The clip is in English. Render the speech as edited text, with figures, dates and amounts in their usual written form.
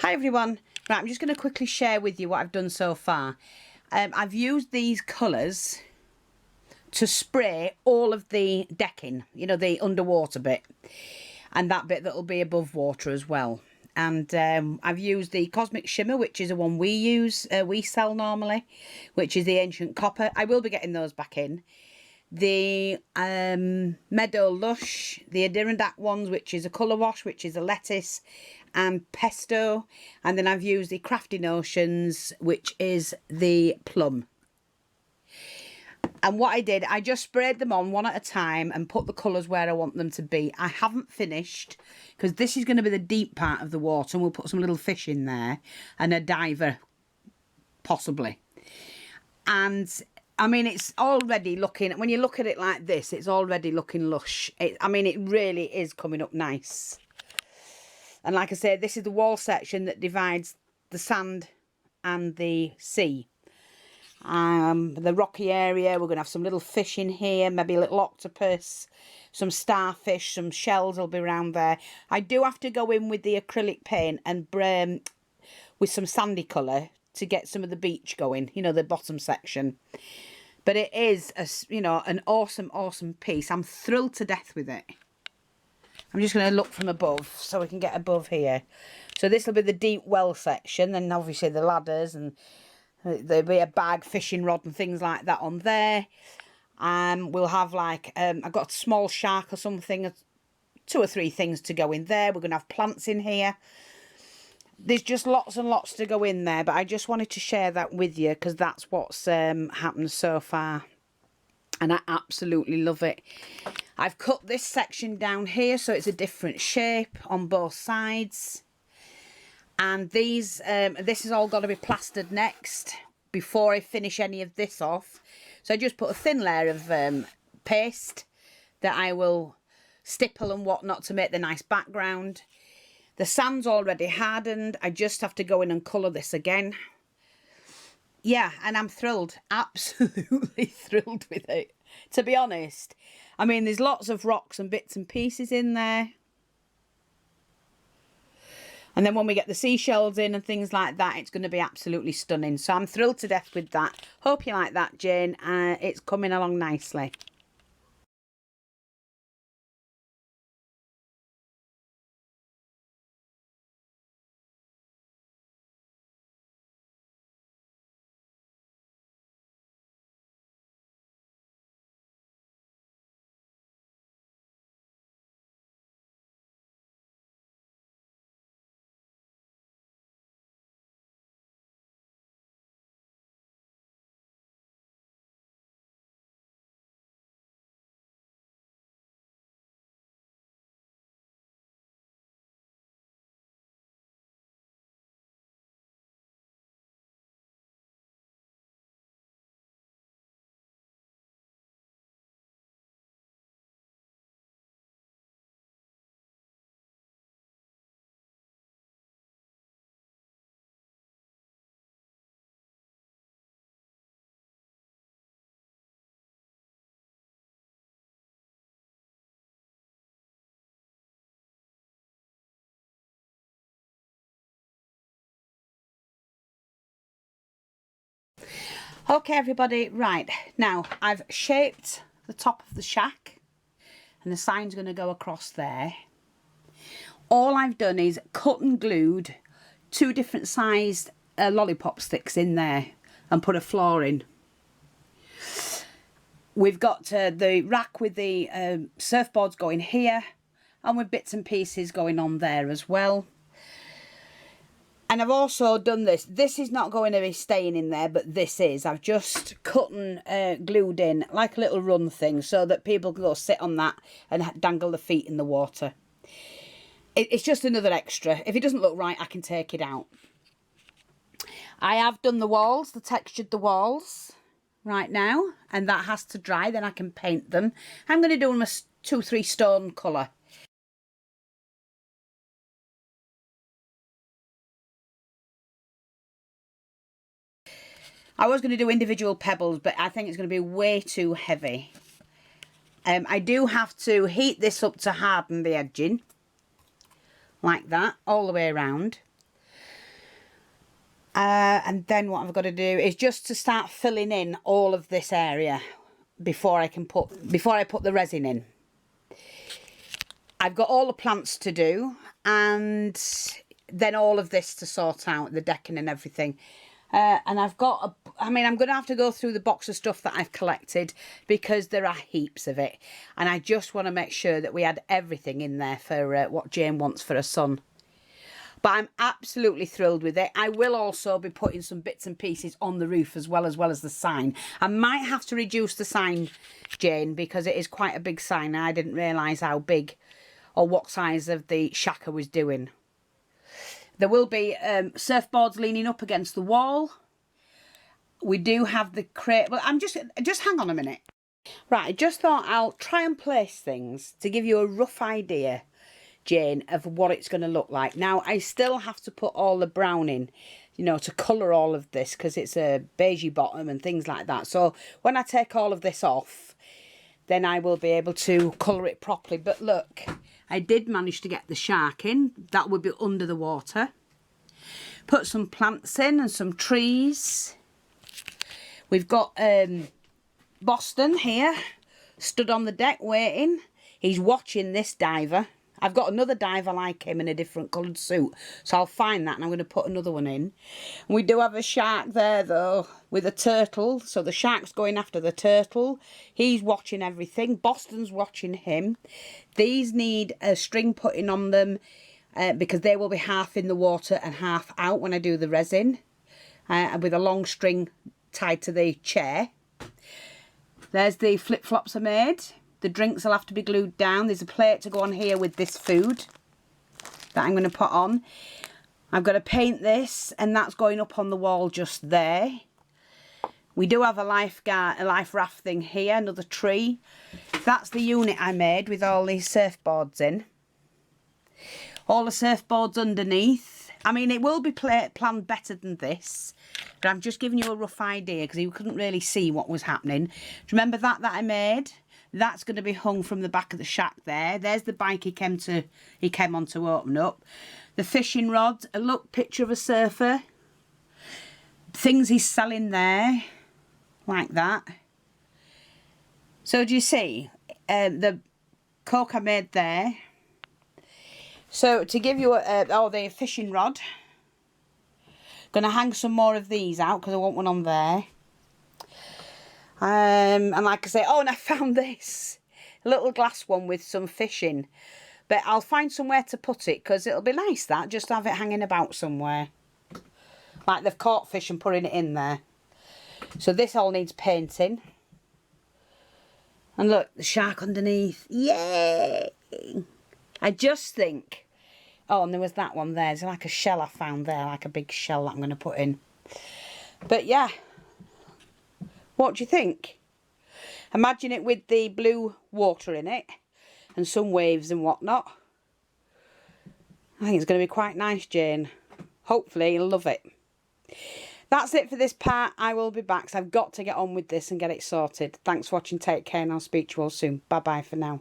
Hi everyone. Right, I'm just going to quickly share with you what I've done so far. I've used these colours to spray all of the decking, you know, the underwater bit, and that bit that'll be above water as well. And I've used the Cosmic Shimmer, which is the one we use, we sell normally, which is the Ancient Copper. I will be getting those back in. The Meadow Lush, the Adirondack ones, which is a colour wash, which is a lettuce and pesto. And then I've used the Crafty Notions, which is the plum. And what I did, I just sprayed them on one at a time and put the colours where I want them to be. I haven't finished because this is going to be the deep part of the water, and we'll put some little fish in there and a diver, possibly. And I mean, it's already looking, when you look at it like this, it's already looking lush. I mean, it really is coming up nice. And like I said, this is the wall section that divides the sand and the sea. The rocky area, we're going to have some little fish in here, maybe a little octopus, some starfish, some shells will be around there. I do have to go in with the acrylic paint and with some sandy colour to get some of the beach going, you know, the bottom section. But it is, you know, an awesome piece. I'm thrilled to death with it. I'm just going to look from above so we can get above here. So this will be the deep well section, and obviously the ladders, and there'll be a bag, fishing rod and things like that on there. We'll have like, I've got a small shark or something, 2 or 3 things to go in there. We're going to have plants in here. There's just lots and lots to go in there, but I just wanted to share that with you because that's what's happened so far. And I absolutely love it. I've cut this section down here so it's a different shape on both sides. And these, this has all got to be plastered next before I finish any of this off. So I just put a thin layer of paste that I will stipple and whatnot to make the nice background. The sand's already hardened. I just have to go in and colour this again. Yeah, and I'm thrilled. Absolutely thrilled with it, to be honest. I mean, there's lots of rocks and bits and pieces in there. And then when we get the seashells in and things like that, it's going to be absolutely stunning. So I'm thrilled to death with that. Hope you like that, Jane. It's coming along nicely. Okay, everybody, right, now I've shaped the top of the shack and the sign's going to go across there. All I've done is cut and glued 2 different sized lollipop sticks in there and put a floor in. We've got the rack with the surfboards going here, and with bits and pieces going on there as well. And I've also done this. This is not going to be staying in there, but this is. I've just cut and glued in like a little run thing so that people can go sit on that and dangle their feet in the water. It's just another extra. If it doesn't look right, I can take it out. I have done the walls, textured the walls right now, and that has to dry, then I can paint them. I'm going to do them a 2-3 stone colour. I was going to do individual pebbles, but I think it's going to be way too heavy. I do have to heat this up to harden the edging, like that, all the way around. And then what I've got to do is just to start filling in all of this area before I put the resin in. I've got all the plants to do, and then all of this to sort out, the decking and everything. And I've got, I'm going to have to go through the box of stuff that I've collected, because there are heaps of it. And I just want to make sure that we had everything in there for what Jane wants for her son. But I'm absolutely thrilled with it. I will also be putting some bits and pieces on the roof as well as the sign. I might have to reduce the sign, Jane, because it is quite a big sign. I didn't realise how big or what size of the shack I was doing. There will be surfboards leaning up against the wall. We do have the crate. Well, just hang on a minute. Right, I just thought I'll try and place things to give you a rough idea, Jane, of what it's going to look like. Now, I still have to put all the brown in, you know, to colour all of this, because it's a beigey bottom and things like that. So when I take all of this off, then I will be able to colour it properly. But look, I did manage to get the shark in. That would be under the water. Put some plants in and some trees. We've got Boston here, stood on the deck waiting. He's watching this diver. I've got another diver like him in a different coloured suit, so I'll find that and I'm going to put another one in. We do have a shark there though, with a turtle, so the shark's going after the turtle. He's watching everything. Boston's watching him. These need a string putting on them because they will be half in the water and half out when I do the resin, with a long string tied to the chair. There's the flip-flops I made. The drinks will have to be glued down. There's a plate to go on here with this food that I'm going to put on. I've got to paint this, and that's going up on the wall just there. We do have a life raft thing here, another tree. That's the unit I made with all these surfboards in. All the surfboards underneath. I mean, it will be planned better than this, but I'm just giving you a rough idea because you couldn't really see what was happening. Do you remember that I made? That's going to be hung from the back of the shack there. There's the bike he came on to open up. The fishing rod, a look, picture of a surfer. Things he's selling there, like that. So do you see the cork I made there? So to give you the fishing rod, gonna hang some more of these out because I want one on there. And like I say, oh, and I found this a little glass one with some fishing, but I'll find somewhere to put it because it'll be nice that just to have it hanging about somewhere, like they've caught fish and putting it in there. So this all needs painting. And look, the shark underneath. Yay! I just think, oh, and there was that one there. There's like a shell I found there, like a big shell that I'm going to put in. But yeah. What do you think? Imagine it with the blue water in it and some waves and whatnot. I think it's going to be quite nice, Jane. Hopefully you'll love it. That's it for this part. I will be back, so I've got to get on with this and get it sorted. Thanks for watching. Take care, and I'll speak to you all soon. Bye-bye for now.